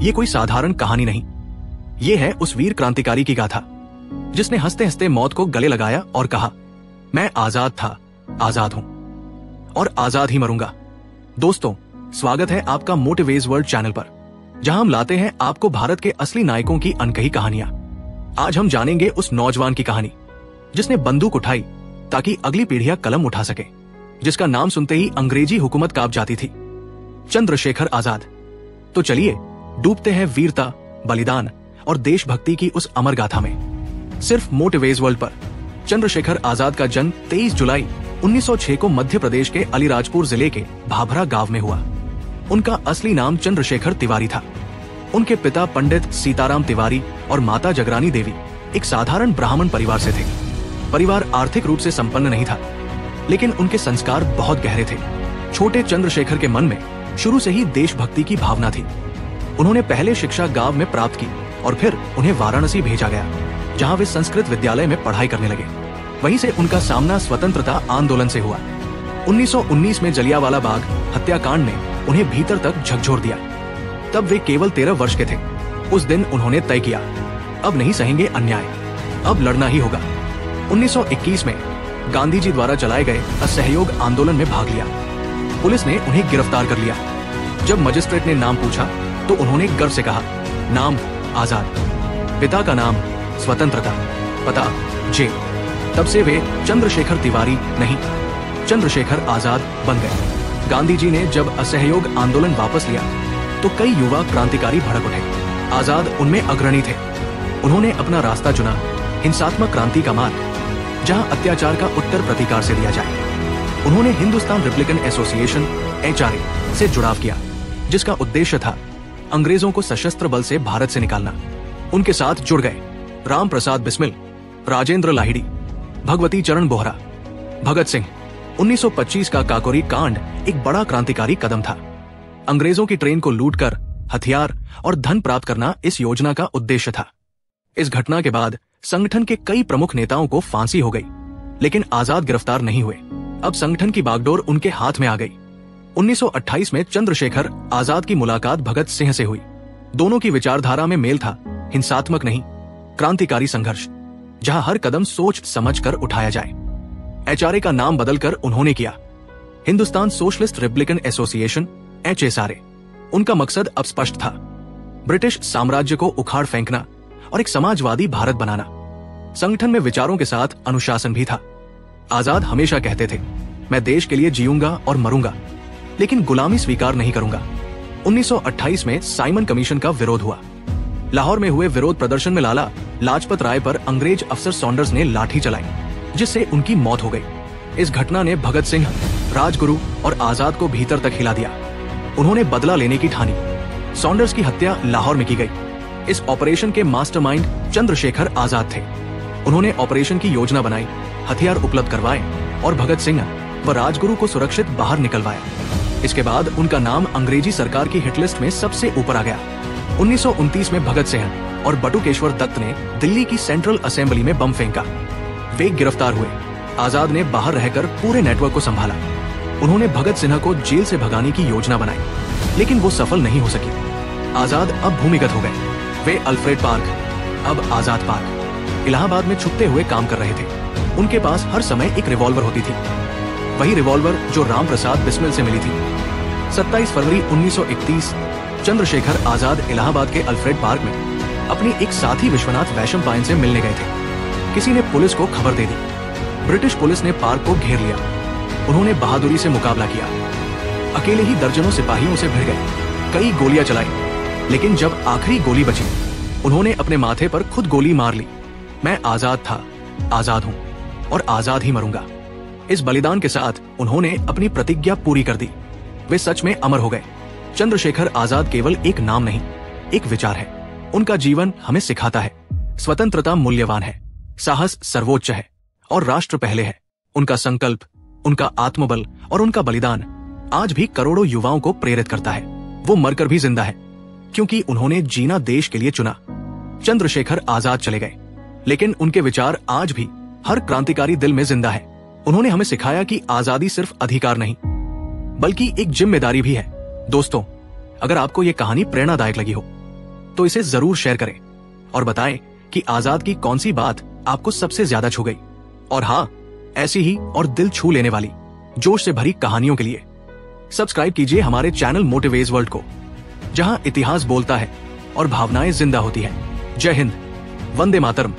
ये कोई साधारण कहानी नहीं, ये है उस वीर क्रांतिकारी की गाथा जिसने हंसते हंसते मौत को गले लगाया और कहा, मैं आजाद था, आजाद हूं और आजाद ही मरूंगा। दोस्तों, स्वागत है आपका मोटिवेज वर्ल्ड चैनल पर, जहां हम लाते हैं आपको भारत के असली नायकों की अनकही कहानियां। आज हम जानेंगे उस नौजवान की कहानी जिसने बंदूक उठाई ताकि अगली पीढ़ियां कलम उठा सके, जिसका नाम सुनते ही अंग्रेजी हुकूमत कांप जाती थी, चंद्रशेखर आजाद। तो चलिए डूबते हैं वीरता, बलिदान और देशभक्ति की उस अमर गाथा में। सिर्फ मोटिवेज वर्ल्ड पर। चंद्रशेखर आजाद का जन्म 23 जुलाई 1906 को मध्य प्रदेश के अलीराजपुर जिले के भाभरा गांव में हुआ। उनका असली नाम चंद्रशेखर तिवारी था। उनके पिता पंडित सीताराम तिवारी और माता जगरानी देवी एक साधारण ब्राह्मण परिवार से थे। परिवार आर्थिक रूप से संपन्न नहीं था, लेकिन उनके संस्कार बहुत गहरे थे। छोटे चंद्रशेखर के मन में शुरू से ही देशभक्ति की भावना थी। उन्होंने पहले शिक्षा गांव में प्राप्त की और फिर उन्हें वाराणसी भेजा गया, जहां वे संस्कृत विद्यालय में पढ़ाई करने लगे। वहीं से उनका सामना स्वतंत्रता आंदोलन से हुआ। 1919 में जलियांवाला बाग हत्याकांड ने उन्हें भीतर तक झकझोर दिया। तब वे केवल 13 वर्ष के थे। उस दिन उन्होंने तय किया, अब नहीं सहेंगे अन्याय, अब लड़ना ही होगा। 1921 में गांधी जी द्वारा चलाए गए असहयोग आंदोलन में भाग लिया। पुलिस ने उन्हें गिरफ्तार कर लिया। जब मजिस्ट्रेट ने नाम पूछा तो उन्होंने गर्व से कहा, नाम आजाद, पिता का नाम स्वतंत्रता, पता जेल। तब से वे चंद्रशेखर तिवारी नहीं, चंद्रशेखर आजाद बन गए। गांधी जी ने जब असहयोग आंदोलन वापस लिया तो कई युवा क्रांतिकारी भड़क उठे। आजाद उनमें अग्रणी थे। उन्होंने अपना रास्ता चुना, हिंसात्मक क्रांति का मार्ग, जहां अत्याचार का उत्तर प्रतिकार से दिया जाए। उन्होंने हिंदुस्तान रिपब्लिकन एसोसिएशन HRA से जुड़ाव किया, जिसका उद्देश्य था अंग्रेजों को सशस्त्र बल से भारत से निकालना। उनके साथ जुड़ गए राम प्रसाद बिस्मिल, राजेंद्र लाहिड़ी, भगवती चरण बोहरा, भगत सिंह। 1925 का काकोरी कांड एक बड़ा क्रांतिकारी कदम था। अंग्रेजों की ट्रेन को लूटकर हथियार और धन प्राप्त करना इस योजना का उद्देश्य था। इस घटना के बाद संगठन के कई प्रमुख नेताओं को फांसी हो गई, लेकिन आजाद गिरफ्तार नहीं हुए। अब संगठन की बागडोर उनके हाथ में आ गई। 1928 में चंद्रशेखर आजाद की मुलाकात भगत सिंह से हुई। दोनों की विचारधारा में मेल था, हिंसात्मक नहीं, क्रांतिकारी संघर्ष, जहां हर कदम सोच समझकर उठाया जाए। HRA का नाम बदलकर उन्होंने किया Hindustan socialist Republican association HSRA। उनका मकसद अब स्पष्ट था, ब्रिटिश साम्राज्य को उखाड़ फेंकना और एक समाजवादी भारत बनाना। संगठन में विचारों के साथ अनुशासन भी था। आजाद हमेशा कहते थे, मैं देश के लिए जीऊंगा और मरूंगा, लेकिन गुलामी स्वीकार नहीं करूंगा। 1928 में साइमन कमीशन का विरोध हुआ। लाहौर में हुए विरोध प्रदर्शन में लाला लाजपत राय पर अंग्रेज अफसर सॉन्डर्स ने लाठी चलाई, जिससे उनकी मौत हो गई। इस घटना ने भगत सिंह, राजगुरु और आजाद को भीतर तक हिला दिया। उन्होंने बदला लेने की ठानी। सॉन्डर्स की हत्या लाहौर में की गई। इस ऑपरेशन के मास्टरमाइंड चंद्रशेखर आजाद थे। उन्होंने ऑपरेशन की योजना बनाई, हथियार उपलब्ध करवाए और भगत सिंह व राजगुरु को सुरक्षित बाहर निकलवाया। इसके बाद उनका नाम अंग्रेजी सरकार की हिटलिस्ट में सबसे ऊपर आ गया। 1929 में भगत सिंह और बटुकेश्वर दत्त ने दिल्ली की सेंट्रल असेंबली में बम फेंका। वे गिरफ्तार हुए। आजाद ने बाहर रहकर पूरे नेटवर्क को संभाला। उन्होंने भगत सिन्हा को जेल से भगाने की योजना बनाई, लेकिन वो सफल नहीं हो सकी। आजाद अब भूमिगत हो गए। वे अल्फ्रेड पार्क, अब आजाद पार्क, इलाहाबाद में छुपते हुए काम कर रहे थे। उनके पास हर समय एक रिवॉल्वर होती थी, वही रिवॉल्वर जो राम प्रसाद बिस्मिल से मिली थी। 27 फरवरी 1931 चंद्रशेखर आजाद इलाहाबाद के अल्फ्रेड पार्क में अपनी एक साथी विश्वनाथ वैशंपायन से मिलने गए थे। किसी ने पुलिस को खबर दे दी। ब्रिटिश पुलिस ने पार्क को घेर लिया। उन्होंने बहादुरी से मुकाबला किया। अकेले ही दर्जनों सिपाहियों से भिड़ गए। कई गोलियां चलाई, लेकिन जब आखिरी गोली बची, उन्होंने अपने माथे पर खुद गोली मार ली। मैं आजाद था, आजाद हूं और आजाद ही मरूंगा। इस बलिदान के साथ उन्होंने अपनी प्रतिज्ञा पूरी कर दी। वे सच में अमर हो गए। चंद्रशेखर आजाद केवल एक नाम नहीं, एक विचार है। उनका जीवन हमें सिखाता है, स्वतंत्रता मूल्यवान है, साहस सर्वोच्च है और राष्ट्र पहले है। उनका संकल्प, उनका आत्मबल और उनका बलिदान आज भी करोड़ों युवाओं को प्रेरित करता है। वो मरकर भी जिंदा है, क्योंकि उन्होंने जीना देश के लिए चुना। चंद्रशेखर आजाद चले गए, लेकिन उनके विचार आज भी हर क्रांतिकारी दिल में जिंदा है। उन्होंने हमें सिखाया कि आजादी सिर्फ अधिकार नहीं, बल्कि एक जिम्मेदारी भी है। दोस्तों, अगर आपको ये कहानी प्रेरणादायक लगी हो तो इसे जरूर शेयर करें और बताएं कि आजाद की कौन सी बात आपको सबसे ज्यादा छू गई। और हाँ, ऐसी ही और दिल छू लेने वाली जोश से भरी कहानियों के लिए सब्सक्राइब कीजिए हमारे चैनल मोटिवेज वर्ल्ड को, जहां इतिहास बोलता है और भावनाएं जिंदा होती हैं। जय हिंद, वंदे मातरम।